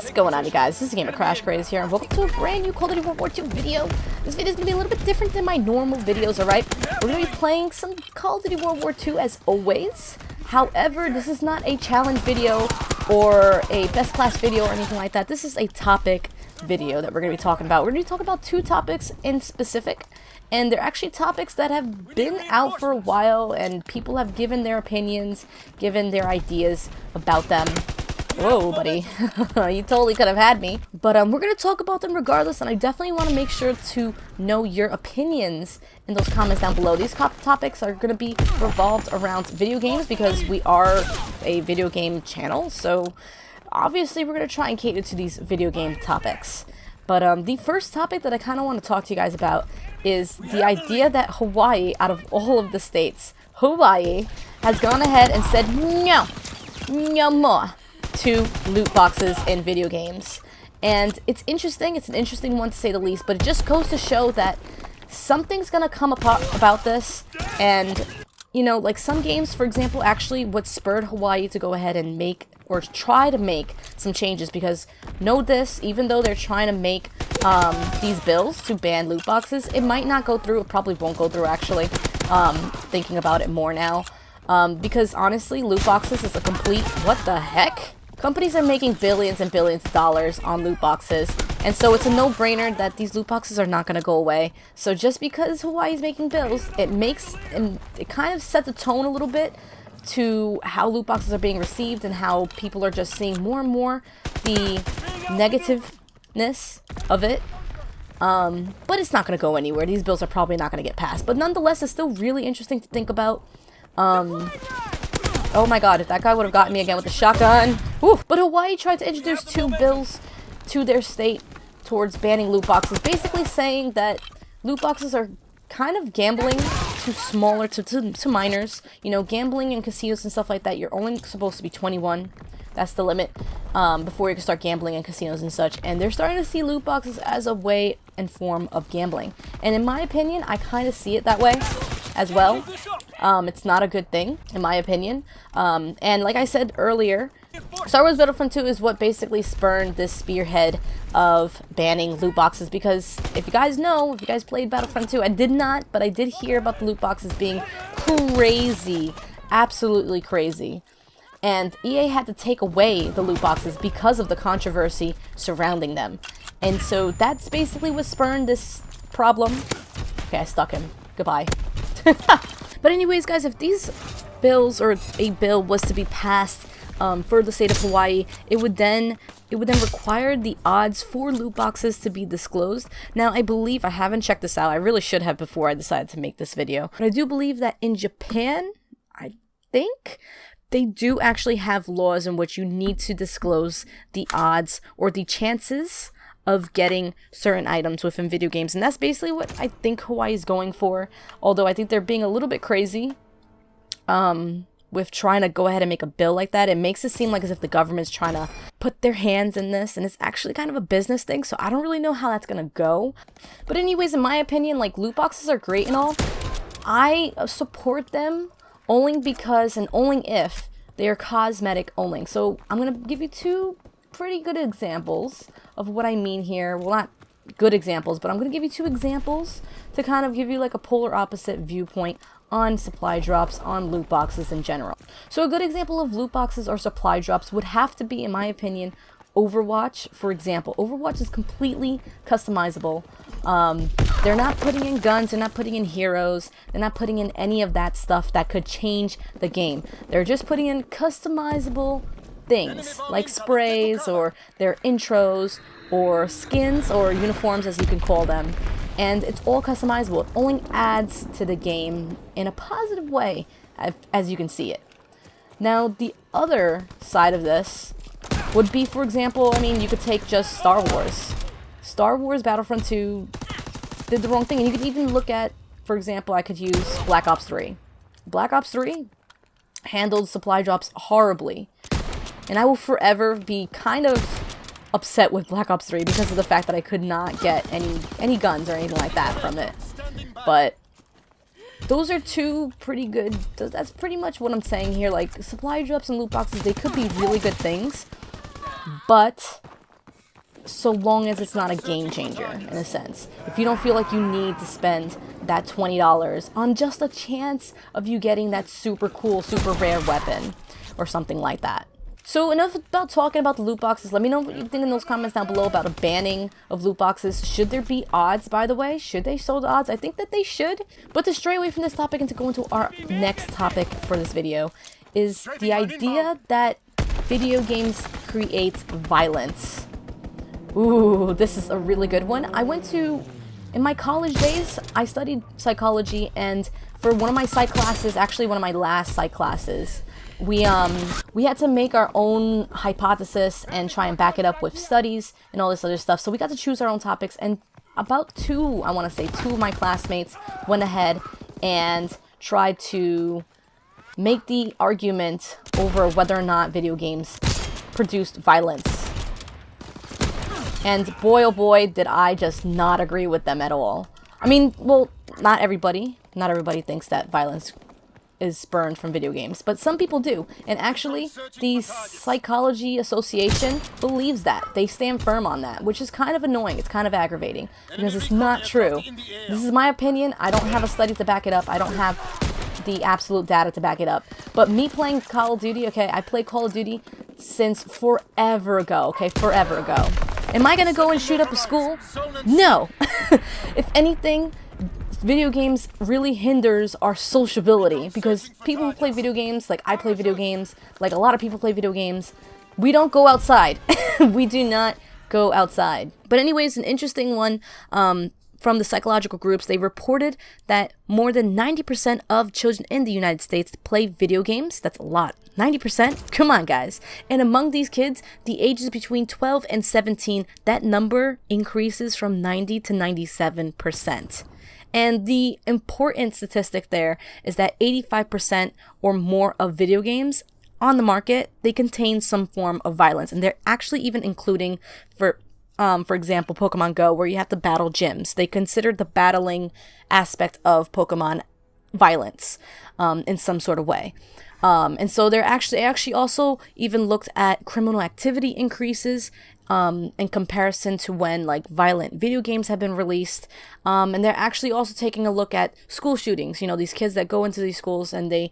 What's going on, you guys? This is Gamer Crash Craze here, and welcome to a brand new COD WWII video. This video is going to be a little bit different than my normal videos, alright? We're going to be playing some COD WWII as always. However, this is not a challenge video or a best class video or anything like that. This is a topic video that we're going to be talking about. We're going to be talking about two topics in specific, and they're actually topics that have been out for a while, and people have given their opinions, given their ideas about them. Whoa, buddy. You totally could have had me. But we're going to talk about them regardless, and I definitely want to make sure to know your opinions in those comments down below. These topics are going to be revolved around video games because we are a video game channel, so obviously we're going to try and cater to these video game topics. But the first topic that I kind of want to talk to you guys about is the idea that Hawaii, out of all of the states, Hawaii has gone ahead and said no, no more to loot boxes in video games. And it's interesting, it's an interesting one to say the least, but it just goes to show that something's gonna come about this. And you know, like some games, for example, actually what spurred Hawaii to go ahead and make or try to make some changes, because know this, even though they're trying to make these bills to ban loot boxes, it might not go through. It probably won't go through, actually, thinking about it more now, because honestly loot boxes is a complete what the heck. Companies are making billions and billions of dollars on loot boxes, and so it's a no-brainer that these loot boxes are not going to go away. So just because Hawaii's making bills, it kind of sets the tone a little bit to how loot boxes are being received and how people are just seeing more and more the negativeness of it. But it's not going to go anywhere. These bills are probably not going to get passed. But nonetheless, it's still really interesting to think about. Oh my god, if that guy would have gotten me again with the shotgun. Woo. But Hawaii tried to introduce two bills to their state towards banning loot boxes, basically saying that loot boxes are kind of gambling to smaller, to minors. You know, gambling in casinos and stuff like that, you're only supposed to be 21. That's the limit before you can start gambling in casinos and such. And they're starting to see loot boxes as a way and form of gambling. And in my opinion, I kind of see it that way as well. It's not a good thing, in my opinion. And like I said earlier, Star Wars Battlefront 2 is what basically spurned this spearhead of banning loot boxes, because if you guys know, if you guys played Battlefront 2, I did not, but I did hear about the loot boxes being crazy, absolutely crazy. And EA had to take away the loot boxes because of the controversy surrounding them. And so that's basically what spurned this problem. Okay, I stuck him. Goodbye. But anyways, guys, if these bills, or a bill was to be passed for the state of Hawaii, it would then require the odds for loot boxes to be disclosed. Now, I believe, I haven't checked this out, I really should have before I decided to make this video, but I do believe that in Japan, I think, they do actually have laws in which you need to disclose the odds or the chances of getting certain items within video games. And that's basically what I think Hawaii is going for, although I think they're being a little bit crazy with trying to go ahead and make a bill like that. It makes it seem like as if the government's trying to put their hands in this, and it's actually kind of a business thing, so I don't really know how that's gonna go. But anyways, in my opinion, like, loot boxes are great and all. I support them only because, and only if, they are cosmetic only. So I'm gonna give you two pretty good examples of what I mean here. Well, not good examples, but I'm going to give you two examples to kind of give you like a polar opposite viewpoint on supply drops, on loot boxes in general. So a good example of loot boxes or supply drops would have to be, in my opinion, Overwatch, for example. Overwatch is completely customizable. They're not putting in guns, they're not putting in heroes, they're not putting in any of that stuff that could change the game. They're just putting in customizable things like sprays, or their intros, or skins, or uniforms, as you can call them, and it's all customizable. It only adds to the game in a positive way, as you can see it. Now, the other side of this would be, for example, I mean, you could take just Star Wars. Star Wars Battlefront 2 did the wrong thing, and you could even look at, for example, I could use Black Ops 3. Black Ops 3 handled supply drops horribly. And I will forever be kind of upset with Black Ops 3 because of the fact that I could not get any guns or anything like that from it. But those are two pretty good, that's pretty much what I'm saying here. Like, supply drops and loot boxes, they could be really good things, but so long as it's not a game changer, in a sense. If you don't feel like you need to spend that $20 on just a chance of you getting that super cool, super rare weapon or something like that. So enough about talking about the loot boxes. Let me know what you think in those comments down below about a banning of loot boxes. Should there be odds, by the way? Should they show the odds? I think that they should. But to stray away from this topic and to go into our next topic for this video is the idea that video games create violence. Ooh, this is a really good one. In my college days, I studied psychology, and for one of my psych classes, actually one of my last psych classes, we had to make our own hypothesis and try and back it up with studies and all this other stuff. So we got to choose our own topics, and about two of my classmates went ahead and tried to make the argument over whether or not video games produced violence. And boy, oh boy, did I just not agree with them at all. I mean, well, not everybody thinks that violence is spurned from video games, but some people do. And actually, the Psychology Association believes that. They stand firm on that, which is kind of annoying. It's kind of aggravating because it's not true. This is my opinion. I don't have a study to back it up. I don't have the absolute data to back it up. But me playing Call of Duty, okay, I play Call of Duty since forever ago, okay, forever ago. Am I gonna go and shoot up a school? No. If anything, video games really hinders our sociability, because people who play video games, like I play video games, like a lot of people play video games, we don't go outside. We do not go outside. But anyways, an interesting one from the psychological groups, they reported that more than 90% of children in the United States play video games. That's a lot. 90%? Come on, guys. And among these kids, the ages between 12 and 17, that number increases from 90 to 97%. And the important statistic there is that 85% or more of video games on the market, they contain some form of violence. And they're actually even including, for example, Pokemon Go, where you have to battle gyms. They consider the battling aspect of Pokemon violence in some sort of way. And so they're actually also even looked at criminal activity increases in comparison to when like violent video games have been released. And they're actually also taking a look at school shootings. You know, these kids that go into these schools and they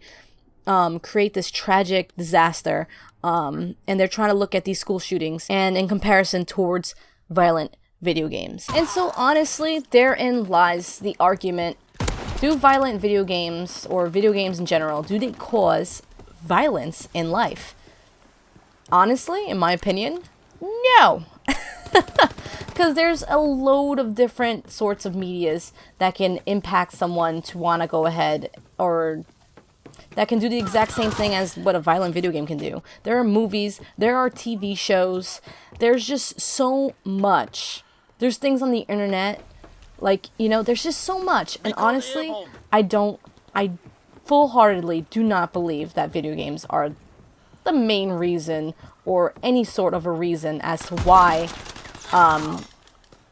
create this tragic disaster. And they're trying to look at these school shootings and in comparison towards violent video games. And so honestly, therein lies the argument. Do violent video games, or video games in general, do they cause violence in life? Honestly, in my opinion, no. Because there's a load of different sorts of medias that can impact someone to want to go ahead, or that can do the exact same thing as what a violent video game can do. There are movies, there are TV shows, there's just so much. There's things on the internet, like, you know, there's just so much. And honestly, I full-heartedly do not believe that video games are the main reason or any sort of a reason as to why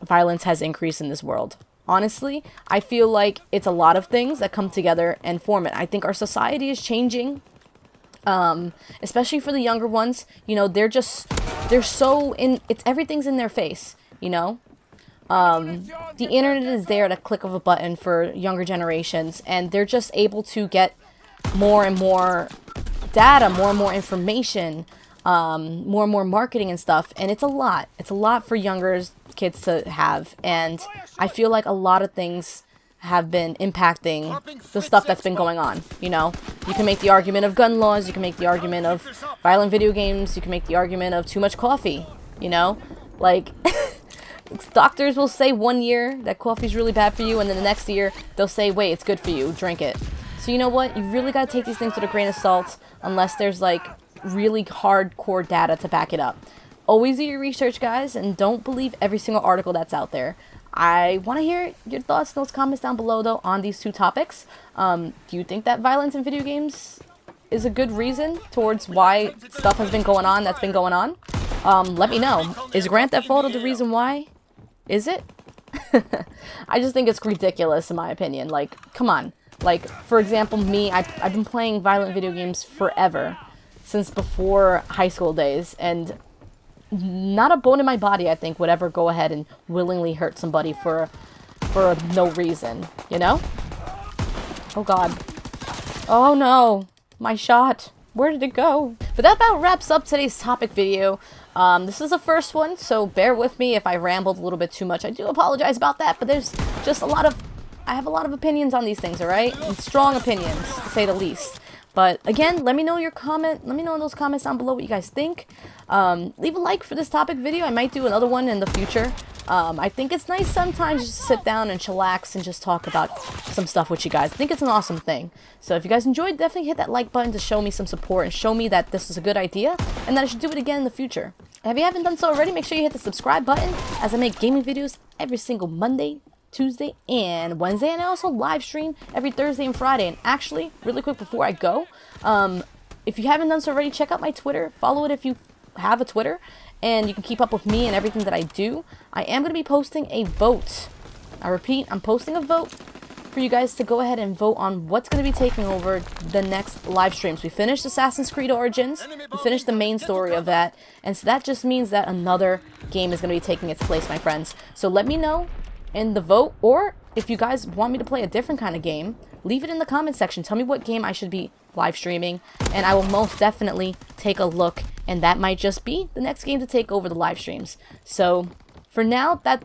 violence has increased in this world. Honestly, I feel like it's a lot of things that come together and form it. I think our society is changing, especially for the younger ones. You know, they're everything's in their face, you know? The internet is there at a click of a button for younger generations, and they're just able to get more and more data, more and more information, more and more marketing and stuff, and it's a lot. It's a lot for younger kids to have, and I feel like a lot of things have been impacting the stuff that's been going on, you know? You can make the argument of gun laws, you can make the argument of violent video games, you can make the argument of too much coffee, you know? Like, doctors will say 1 year that coffee's really bad for you, and then the next year they'll say, wait, it's good for you, drink it. So you know what? You really gotta take these things with a grain of salt, unless there's like really hardcore data to back it up. Always do your research, guys, and don't believe every single article that's out there. I want to hear your thoughts in those comments down below, though, on these two topics. Do you think that violence in video games is a good reason towards why stuff has been going on that's been going on? Let me know. Is Grand Theft Auto the reason why? Is it? I just think it's ridiculous, in my opinion. Like, come on. Like, for example, me, I've been playing violent video games forever, since before high school days, and not a bone in my body, I think, would ever go ahead and willingly hurt somebody for no reason, you know? Oh god. Oh no. My shot. Where did it go? But that about wraps up today's topic video. This is the first one, so bear with me if I rambled a little bit too much. I do apologize about that, but there's just I have a lot of opinions on these things, alright? And strong opinions, to say the least. But again, let me know in those comments down below what you guys think. Leave a like for this topic video. I might do another one in the future. I think it's nice sometimes just to sit down and chillax and just talk about some stuff with you guys. I think it's an awesome thing. So if you guys enjoyed, definitely hit that like button to show me some support and show me that this is a good idea and that I should do it again in the future. If you haven't done so already, make sure you hit the subscribe button as I make gaming videos every single Monday, Tuesday, and Wednesday, and I also live stream every Thursday and Friday. And actually, really quick before I go, if you haven't done so already, check out my Twitter. Follow it if you have a Twitter, and you can keep up with me and everything that I do. I am going to be posting a vote. I repeat, I'm posting a vote for you guys to go ahead and vote on what's going to be taking over the next live streams. We finished Assassin's Creed Origins. We finished the main story of that, and so that just means that another game is going to be taking its place, my friends. So let me know in the vote, or if you guys want me to play a different kind of game, leave it in the comment section. Tell me what game I should be live streaming, and I will most definitely take a look, and that might just be the next game to take over the live streams. So for now, that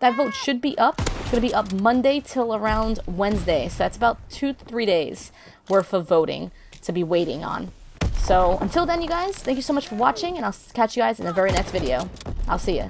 vote should be up. It's going to be up Monday till around Wednesday, so that's about 2 to 3 days worth of voting to be waiting on. So until then, you guys, thank you so much for watching, and I'll catch you guys in the very next video. I'll see ya.